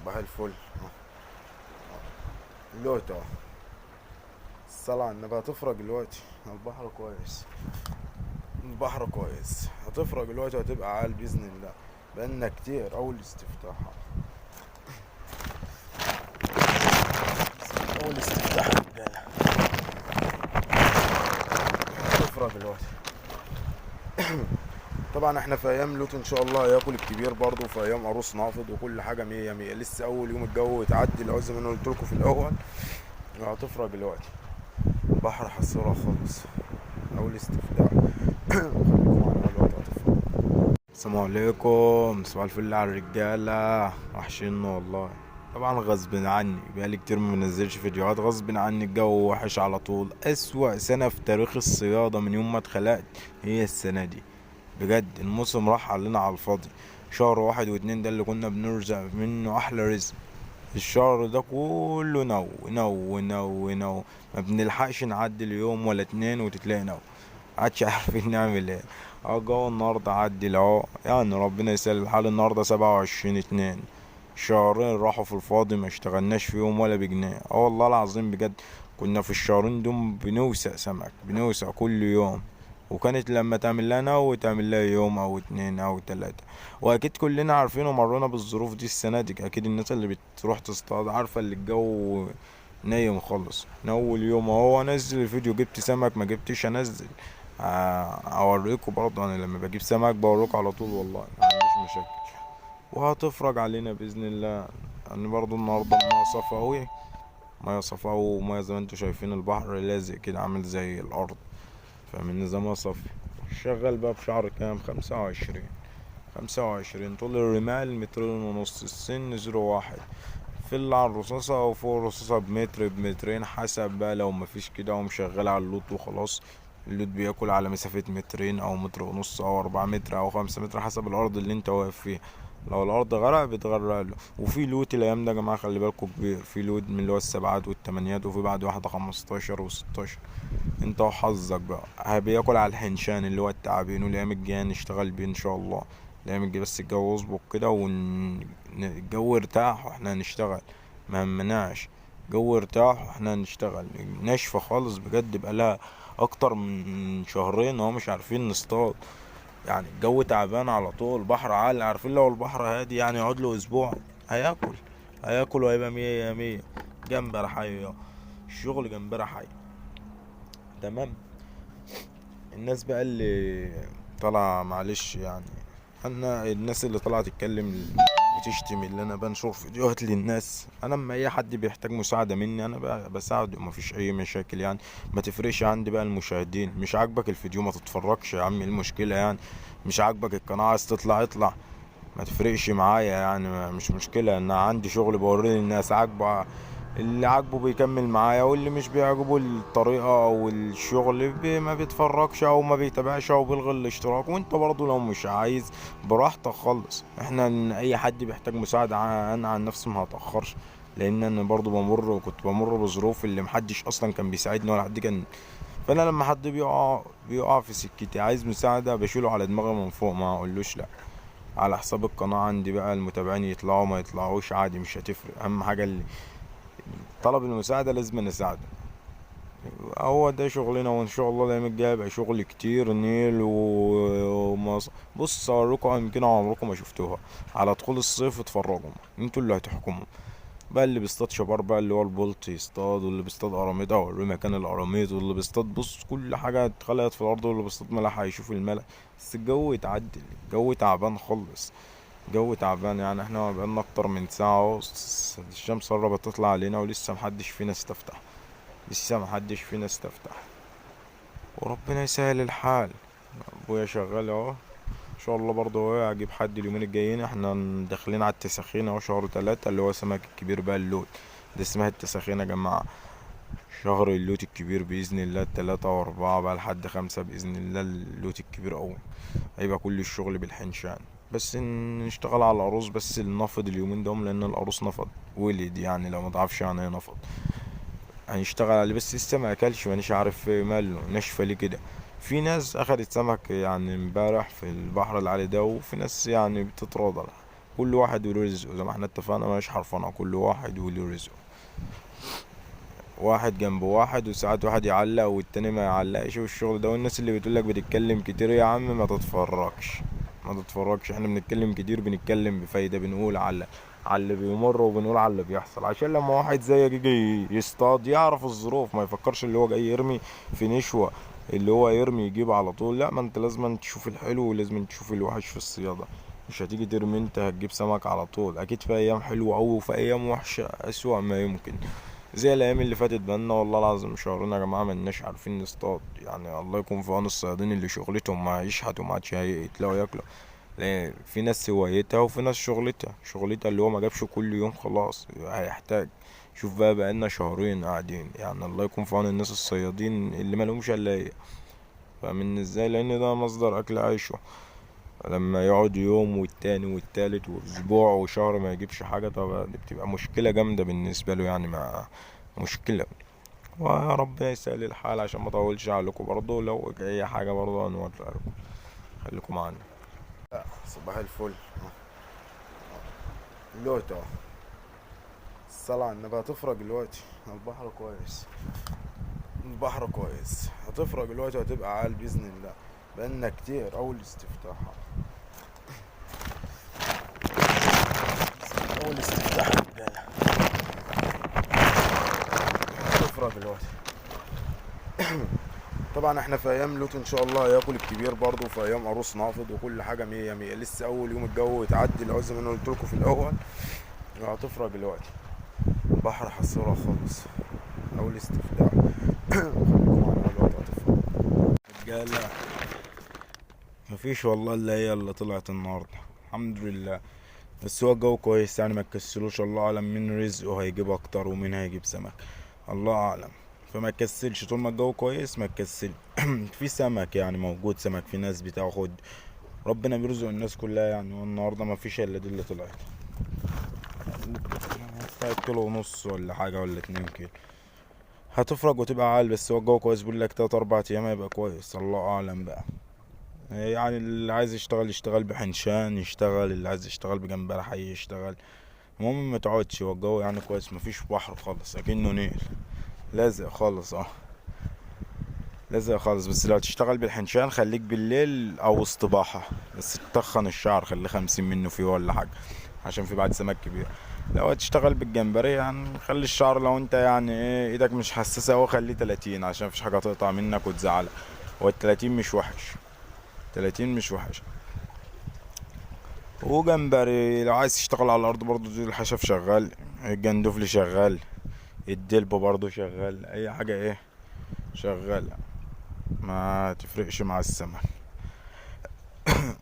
صباح الفل. دلوقتي اهو الصلاة على النبي هتفرج دلوقتي. البحر كويس، البحر كويس. هتفرج دلوقتي وهتبقى عال بإذن الله. بقالنا كتير أول استفتاح، أول استفتاح رجالة. هتفرج دلوقتي. طبعا احنا في ايام لوت ان شاء الله هياكل الكبير برضه، وفي ايام عروس نافض وكل حاجه مية مية. لسه اول يوم الجو يتعدل زي ما انا قلت لكم في الاول. هتفرج دلوقتي. البحر حصوره خالص. اول استفتاح. خليكم معانا دلوقتي هتفرج. السلام عليكم، صباح الفل على الرجاله، وحشين والله. طبعا غصب عني بقالي كتير ما منزلش فيديوهات، غصب عني. الجو وحش على طول. اسوأ سنه في تاريخ الصياده من يوم ما اتخلقت هي السنه دي. بجد الموسم راح علينا على الفاضي. شهر واحد واتنين ده اللي كنا بنرزق منه احلى رزق. الشهر ده كله نو نو نو نو. ما بنلحقش نعدي اليوم ولا اتنين وتتلاقي نو. عادش عارفين نعمل ايه. اه جو النهارده عدي اهو، يعني ربنا يسهل الحال. النهارده 27/2. شهرين راحوا في الفاضي، ما اشتغلناش فيهم ولا بجنيه. اه والله العظيم بجد. كنا في الشهرين دول بنوسع سمك، بنوسع كل يوم. وكانت لما تعمل لها نو تعمل لها يوم او اتنين او تلاتة. واكيد كلنا عارفين ومرينا بالظروف دي السنة دي. اكيد الناس اللي بتروح تصطاد عارفة اللي الجو نايم خالص. من اول يوم اهو انزل الفيديو، جبت سمك ما جبتش انزل. اوريكم برضه انا لما بجيب سمك بوريكم على طول، والله ما عنديش مشاكل. وهتفرج علينا باذن الله. يعني برضه النهارده الميه صفاوي، ميه صفاوي وميه زي ما انتوا شايفين. البحر لازق كده عامل زي الارض، فمن نظامها صفي. شغال بقى بشعر كام؟ 25. 25 طول الرمال 2.5 متر، السن 0.1. في اللي على الرصاصة أو فوق الرصاصة بمتر بمترين حسب بقى. لو مفيش كده ومشغل على اللوت وخلاص، اللوت بياكل على مسافة مترين أو 1.5 متر أو 4 متر أو 5 متر حسب الأرض اللي انت واقف فيها. لو الأرض غرق بتغرق له. وفي لوت الأيام ده يا جماعة خلي بالكوا كبير. في لوت من اللي هو السبعات والتمانيات، وفي بعد واحدة 15 و16. انت وحظك بقى. بياكل على الحنشان اللي هو التعابين. والايام الجايه نشتغل بيه ان شاء الله. الايام الجايه بس الجو يظبط كده والجو ارتاح واحنا هنشتغل. ما همناش. جو ارتاح واحنا هنشتغل. ناشفه خالص بجد، بقالها اكتر من شهرين اهو مش عارفين نصطاد. يعني الجو تعبان على طول. البحر عالي، عارفين لو البحر هادي يعني يقعد له اسبوع هياكل. هياكل وهيبقى مية يا مية. جمبري حي اهو. الشغل جمبري حي. تمام. الناس بقى اللي طالعة معلش يعني، انا الناس اللي طالعة تتكلم وتشتم اللي انا بنشر فيديوهات للناس. انا اما اي حد بيحتاج مساعدة مني انا بقى بساعده، مفيش اي مشاكل يعني. ما تفرقش عندي بقى المشاهدين. مش عاجبك الفيديو ما تتفرجش يا عم، ايه المشكلة يعني؟ مش عاجبك القناة عايز تطلع اطلع. ما تفرقش معايا يعني، مش مشكلة. انا عندي شغل بوريه للناس. عاجبه اللي عاجبه بيكمل معايا، واللي مش بيعجبه الطريقة او الشغل ما بيتفرجش او ما بيتابعش او بيلغي الاشتراك. وانت برضو لو مش عايز براحتك خالص. احنا اي حد بيحتاج مساعدة انا عن نفسي ما هتأخرش. لان انا برضو كنت بمر بظروف اللي محدش اصلا كان بيساعدني ولا حد كان. فانا لما حد بيقع في سكتي عايز مساعدة بشيله على دماغي من فوق، ما اقولوش لا. على حساب القناة عندي بقى. المتابعين يطلعوا ما يطلعوش عادي مش هتفرق. اهم حاجة اللي طلب المساعدة لازم نساعده. هو ده شغلنا، وان شاء الله الايام الجايه يبقى شغل كتير نيل بص اوريكم يمكن عمركم ما شفتوها. على دخول الصيف اتفرجوا، انتوا اللي هتحكموا. بقى اللي بيصطاد شبار بقى اللي هو البولت يصطاد، واللي بيصطاد قراميط اوريه مكان القراميط، واللي بيصطاد بص كل حاجه اتخلقت في الارض، واللي بيصطاد ملح هيشوف الملح. بس الجو يتعدل. الجو تعبان خالص. جو تعبان يعني. احنا بقالنا اكتر من ساعة اهو، الشمس قربت تطلع علينا ولسه محدش فينا استفتح. لسه محدش فينا استفتح. وربنا يسهل الحال. ابويا شغال اهو. ان شاء الله برضه هو هجيب حد اليومين الجايين. احنا داخلين على التساخين اهو. شهر 3 اللي هو سمك الكبير بقى اللوت. ده اسمها التساخين يا جماعة. شهر اللوت الكبير بإذن الله 3 و4 بقى لحد 5 بإذن الله. اللوت الكبير أوي هيبقى كل الشغل بالحنشان. بس نشتغل على العروس بس نفض اليومين دوم، لأن العروس نفض ولد يعني. لو متعرفش يعني ايه نفض هنشتغل عليه. بس لسه ما اكلش مانيش عارف ماله ناشفه ليه كده. في ناس اخدت سمك يعني امبارح في البحر العالي ده، وفي ناس يعني بتتراضى كل واحد وله رزقه زي ما احنا اتفقنا، مش حرفنا، كل واحد وله رزقه، واحد جنب واحد، وساعات واحد يعلق والتاني ما يعلقش والشغل ده. والناس اللي بتقولك بتتكلم كتير، يا عم ما تتفرجش، ما تتفرجش، احنا بنتكلم كتير، بنتكلم بفايدة، بنقول على اللي بيمر، وبنقول على اللي بيحصل، عشان لما واحد زيك يجي يصطاد يعرف الظروف، ما يفكرش اللي هو جاي يرمي في نشوة، اللي هو يرمي يجيب على طول. لا، ما انت لازم تشوف الحلو ولازم تشوف الوحش في الصيادة. مش هتيجي ترمي انت هتجيب سمك على طول، اكيد في ايام حلوة او في ايام وحشة اسوأ ما يمكن. زي الايام اللي فاتت بقالنا والله العظيم شهرين يا جماعه ملناش عارفين نصطاد. يعني الله يكون في عون الصيادين اللي شغلتهم ما يشحتوا ما عادش يتلاقوا ياكلوا. لان في ناس هوايتها وفي ناس شغلتها اللي هو ما جابش كل يوم خلاص هيحتاج. شوف بقى لنا شهرين قاعدين، يعني الله يكون في عون الناس الصيادين اللي مالهمش الا هي. فاهمين ازاي؟ لان ده مصدر اكل عيشه. لما يقعد يوم والتاني والتالت واسبوع وشهر ما يجيبش حاجه، طب دي بتبقى مشكله جامده بالنسبه له، يعني مع مشكله. وربنا يسهل الحال عشان ما اطولش عليكم برضه، لو اي حاجه برضه هنوريها لكم، خليكم معانا. صباح الفل. دلوقتي الصلاة على النبي هتفرج دلوقتي. البحر كويس، البحر كويس، هتفرج دلوقتي وهتبقى عال بإذن الله. بقالنا كتير أول استفتاح، أول استفتاح رجالة. هتفرج دلوقتي. طبعا احنا في ايام لوط ان شاء الله هياكل الكبير برضه، في ايام عروس نافض وكل حاجه مية مية. لسه اول يوم الجو يتعدل زي ما انا قلت لكم في الاول. هتفرج دلوقتي، بحر حصيرة خالص، اول استفتاح. خليكم معانا دلوقتي هتفرج. رجاله مفيش والله الا هي اللي طلعت النهارده، الحمد لله. بس هو الجو كويس يعني، ما تكسلوش، الله اعلم مين رزقه هيجيب اكتر ومين هيجيب سمك، الله اعلم. فما تكسلش طول ما الجو كويس، ما تكسل. في سمك يعني موجود، سمك في ناس بتاخد، ربنا بيرزق الناس كلها يعني. والنهارده ما فيش الا دي اللي طلعت، كيلو ونص ولا حاجه ولا 2 كيلو. هتفرج وتبقى عال. بس هو الجو كويس، بيقول لك 3 4 ايام هيبقى كويس، الله اعلم بقى. يعني اللي عايز يشتغل يشتغل بحنشان يشتغل، اللي عايز يشتغل بجمبري حي يشتغل. المهم ما تقعدش، هو الجو يعني كويس، مفيش بحر خالص اكنه نيل، لازق خالص لازق خالص. بس لو تشتغل بالحنشان خليك بالليل او استباحة، بس تتخن الشعر، خليه 50 منه فيه ولا حاجة، عشان في بعد سمك كبير. لو هتشتغل بالجمبري يعني خلي الشعر، لو انت يعني ايه ايدك مش حساسة اوي خليه 30، عشان مفيش حاجة تقطع منك وتزعلك. هو ال30 مش وحش، 30 مش وحش. وجمبري لو عايز تشتغل على الارض برضو زي الحشف شغال، الجندفلي شغال، الدلب برضو شغال، اي حاجة ايه شغال، ما تفرقش مع السمك.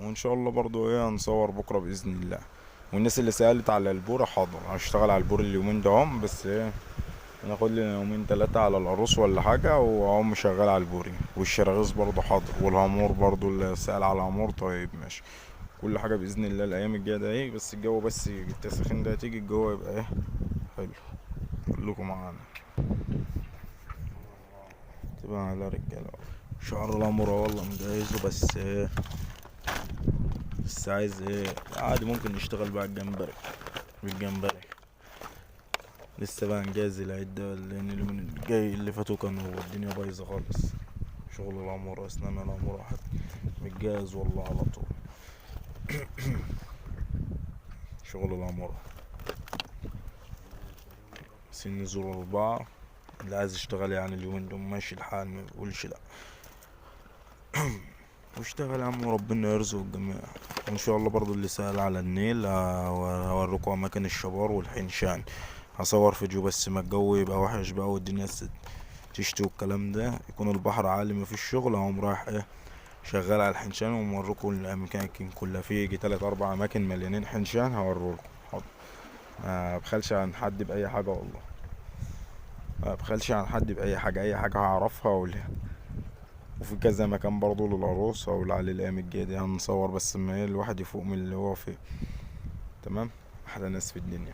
وان شاء الله برضو ايه هنصور بكرة باذن الله. والناس اللي سألت على البورة، حاضر هشتغل على البور اليومين ده هم، بس ايه هناخد لنا يومين 3 على العروس ولا حاجة، وهم شغال على البوري. والشراغيص برضو حاضر، والهامور برضو اللي سأل على الهامور، طيب ماشي. كل حاجة بإذن الله الأيام الجاية ده ايه، بس الجو بس التسخين ده تيجي الجو يبقى ايه حلو. كلكم معانا تبقى على رجالة. شعر الأمورة والله مجهزه، بس ايه بس عايز ايه عادي ممكن نشتغل بقى الجمبري بالجمبري. لسه بقى نجهز العدة، لأن اليومين الجاي اللي فاتوا كانوا الدنيا بايظة خالص. شغل العمورة أسنان العمورة حد متجهز والله على طول. شغل العمورة سن زور 4، اللي عايز يشتغل يعني اليومين دول ماشي الحال، ما يقولش لأ. واشتغل يا عم وربنا يرزق الجميع ان شاء الله. برضو اللي سأل على النيل هوريكم اماكن الشبار والحنشان. هصور فيديو بس ما الجو يبقى وحش بقى والدنيا تشتي والكلام ده، يكون البحر عالي ما فيش شغل، هقوم رايح ايه شغال على الحنشان وموريكم الاماكن كلها. في يجي 3 4 اماكن مليانين حنشان هوريكم. حاضر، ما بخلش عن حد باي حاجه والله، ما بخلش عن حد باي حاجه، اي حاجه هعرفها اقولها. وفي كذا مكان برضو للعروس او على الايام الجايه دي هنصور، بس ما الواحد يفوق من اللي هو فيه. تمام، احلى ناس في الدنيا.